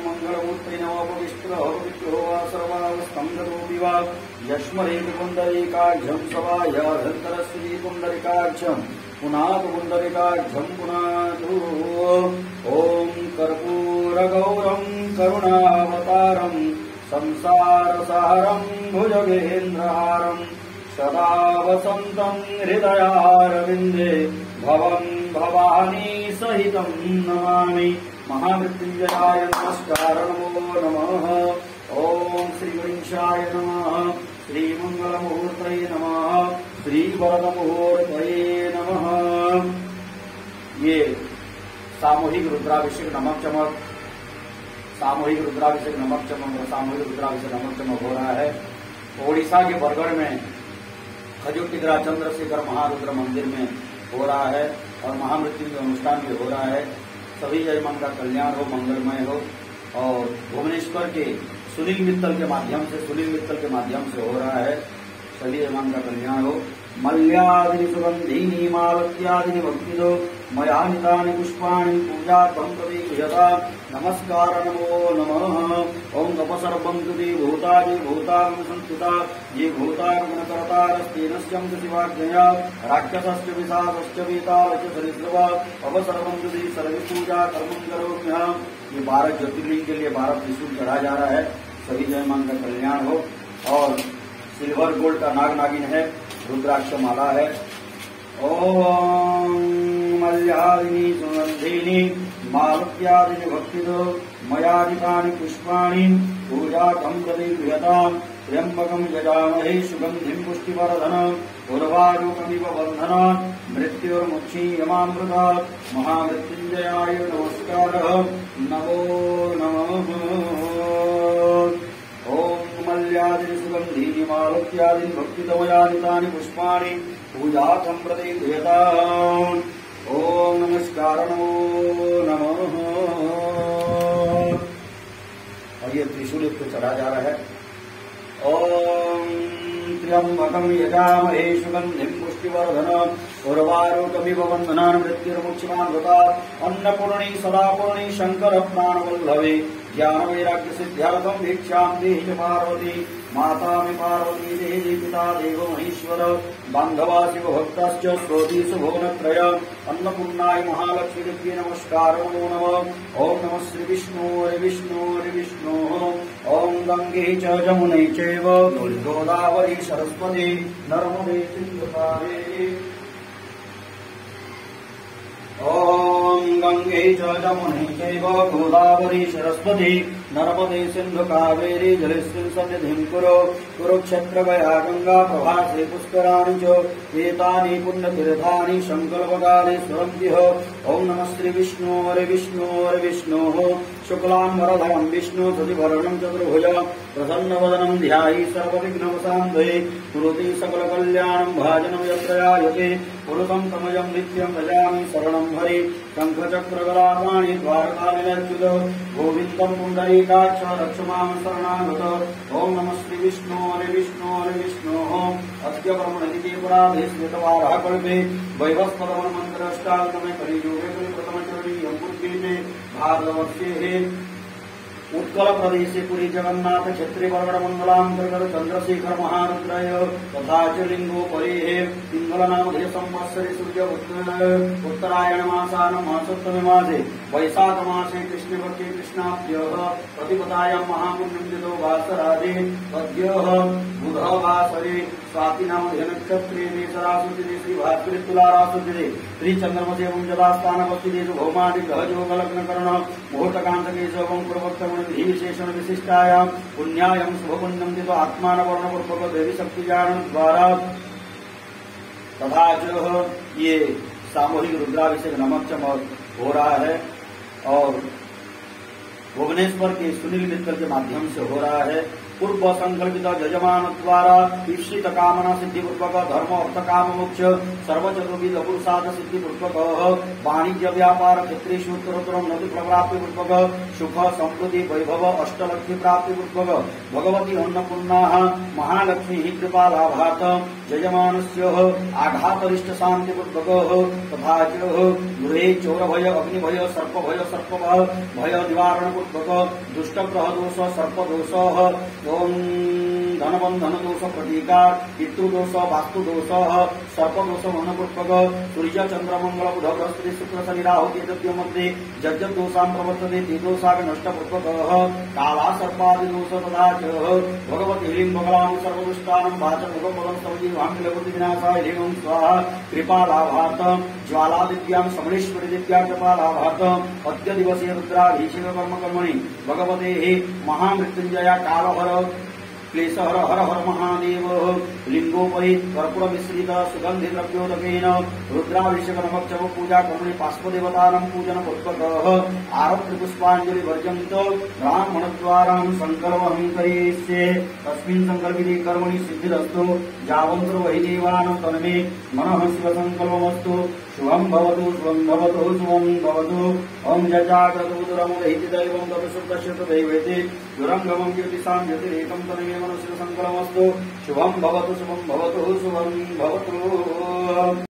मंगलमूर्ते नमोपविष्टः पवित्रो वा सर्वावस्थम्भरूपी वा यस्मरेति पुण्डरीकाक्षं सवायाधन्तरश्री पुण्डरीकाक्षं पुनातु पुण्डरीकाक्षं पुनातु। ॐ कर्पूरगौरं करुणावतारं संसारसारं भुजगेन्द्रहारं सदा वसन्तं हृदयारविन्दे भवं भवानी सहितं नमामि। महामृत्युंजयाय नमस्कार नमो नमः। ओम श्री गणेशाय नमः, श्री मंगलमुहूर्तये नमः, श्री वरदमुहूर्तये नमः। ये सामूहिक रुद्राभिषेक नमक चमक, सामूहिक रुद्राभिषेक नमक चमक, सामूहिक रुद्राभिषेक नमक चमक हो रहा है ओडिशा के बरगढ़ में खजुटिग्रा चंद्रशेखर महारुद्र मंदिर में हो रहा है और महामृत्युंजय अनुष्ठान भी हो रहा है। सभी जयमान का कल्याण हो, मंगलमय हो। और भुवनेश्वर के सुनील मित्तल के माध्यम से हो रहा है। सभी जयमान का कल्याण हो। मल्यादिनी सुगंधीनी मालत्यादिनी भक्तिदो मयानितानि पुष्पाणि पूजा तंत्रयता नमस्कार नमो नमः। ओम तपसर्वं तुदे भूतानि भूतागम संस्थिता ये भूतागमन कर्तारस्तेन शिवाज्ञया राक्षसश्च विशाखश्च वेतालश्च सरिसृवा अपसर्वं तुदे सर्व पूजा कर्मं करोम्यहम्। ये 12 ज्योतिर्लिंग के लिए 12 त्रिशूल चढ़ा जा रहा है। सभी जयमान का कल्याण हो। और सिल्वर गोल्ड का नाग नागिन है, रुद्राक्ष माला है। ओम मल्यादिनी सुगंधिनी मालत्यादिनी भक्तिदो मयादितानि पुष्पाणि पूजार्थं प्रतिगृह्यताम्। त्र्यंबकं यजामहे सुगंधिं पुष्टिवर्धनम् उर्वारुकमिव बन्धनात् मृत्युर्मुक्षीयमामृतात्। महामृत्युंजयाय नमस्कारः नमो नमः। ओम मल्यादिनी सुगंधिनी मालत्यादिनी भक्तिदमयादितानि पुष्पाणि पूजार्थं प्रतिगृह्यताम्। ओम नमस्कार नमो नमः। और ये त्रिशूल पे चढ़ा जा रहा है। ओम त्र्यंबकं यजामहे सुगंधिं पुष्टिवर्धनम् उर्वारुकमिव बन्धनान् मृत्युर्मुक्षीयमामृतात्। अन्नपूर्णी सदापूर्णी शंकर प्राणवल्लभे ज्ञान वैराग्य सिद्ध्यर्थं भिक्षां देहि च पार्वती। माता मे पार्वती देहि पिता देवो महेश्वर बान्धवा शिव भक्तश्च स्रोती सुभुवनत्रय। अन्नपूर्णाय महालक्ष्मी देव्यै नमस्कार नमो नमः। ओम नमः श्री विष्णु। ओम गंगे च जमुने चैव गोदावरी सरस्वती नर्मदे सिन्धु कावेरी। ओम गंगे च जमुने चैव गोदावरी सरस्वती नर्मदे सिन्धु कावेरी जलेस्मिन् सन्निधिं कुरु। कुरुक्षेत्र गया गंगा प्रभासे पुष्कराणि च एतानि पुण्यतीर्थानि संकल्पकाले स्फुरन्त्यः। ओम नमः श्री विष्णु। शुक्लांबरधरं विष्णु शशिवर्णं चतुर्भुज प्रसन्नवदनं ध्यायेत् सर्वविघ्नोपशान्तये। कुरुते सकलकल्याणं भाजनं यत्र जायते पुरुषं तमयं नित्यं भजामि शरणं हरे। शङ्खचक्रगदापाणि द्वारकालिनच्युत गोविन्दं पुण्डरीकाक्ष रक्ष मां शरणागत। ओम नमः श्री विष्णु। अद्य ब्रह्मणिके पुराधे श्वेतवारः कल्पे वैवस्वतमन्त्रष्टादशमे कलियुगे प्रथमचरणीयं पूर्वीते भारतवर्षे उत्कल प्रदेशे पुरी जगन्नाथ क्षेत्रे बरगढ़ मंगलांतर्गत चंद्रशेखर महारुद्रय तथा च लिंगोपरि पिंगल नामधेय संवत्सरे सूर्य उत्तरायण मासान मासोत्तमे मासे वैशाख मासे कृष्णपक्षे कृष्णाभ्यः प्रतिपदायां महापुण्यं दितो वासरादे तद्यः बुधवासरे स्वाति नामधेय नक्षत्रे सरस्वती श्री भास्करी तुलारासुतिरे श्री चंद्रमसे मुंजलास्थानपत्ति भौमादि ग्रहयोग लग्नकर्ण मुहूर्तकांतकेशवं पूर्वोत्तम विधि विशेषण विशिष्टायां पुण्यायं शुभपुण्यं दितो आत्मानवर्णपूर्वक देवी शक्ति ज्ञान द्वारा। तथा जो ये सामूहिक रुद्राभिषेक नमक चमक हो रहा है और भुवनेश्वर के सुनील मित्तल के माध्यम से हो रहा है। पूर्व संकल्पित यजमान द्वारा ईप्सित कामना सिद्धि पूर्वक धर्म अर्थ काम मोक्ष सर्व चतुर्विध पुरुषार्थ सिद्धि पूर्वक वाणिज्य व्यापार क्षेत्रेषु उत्तरोत्तरं नदी प्राप्ति पूर्वक सुख समृद्धि वैभव अष्टलक्ष्मी प्राप्ति पूर्वक भगवती अन्नपूर्णा महालक्ष्मी कृपा लाभार्थ यजमानस्य आघातरिष्ट शांति पूर्वक तथा च गृहे चोर भय अग्नि भय सर्प भय निवारण पूर्वक दुष्ट ग्रह दोष सर्प दोष ओम धनबंधन दोष प्रतीकार पितृदोष वास्तु दोष सर्प दोष मनपूर्वक सूर्य चंद्र मंगल बुध बृहस्पति शुक्र शनि राहु केतु मध्ये यज्ञ दोषां प्रवर्तते ते दोषा नष्ट पूर्वक काला सर्पादि दोष तथा च भगवती ह्रीं मंगलां सर्वदुष्टानं वाचं मुखपदं स्तवजीवां किलपति विनाशाय ह्रीं स्वाहा कृपा लाभार्थ ज्वाला दिव्यां समलेश्वरी दिव्या कृपा लाभार्थ अद्य दिवसे रुद्राभिषेक कर्म कर्मणि भगवते महामृत्युंजया कालहर क्लेशहर हर हर महादेव लिंगोपरि कर्पूर मिश्रित सुगंधि द्रव्योदकेन रुद्राभिषेक नमक पूजा कर्मणि पार्श्वदेवतानां पूजन पूर्वक आरत्य पुष्पांजलि वर्जंत ब्राह्मण द्वारा संकल्पं करिष्ये तस्मिन् संकल्पिते कर्मणि सिद्धिरस्तु यावन्तो वै देवानां तन्मे मनः शिव संकल्पमस्तु शुभं भवतु शुभं भवतु शुभं भवतु ओम जजाग्रतुदरं दैत्यदैवं तत्सुद्धस्य दैवेति दुरंगमं कीर्तिसां यतिरेकं तन्मे मनः शिव संकल्पमस्तु शुभं भवतु शुभं भवतु शुभं भवतु।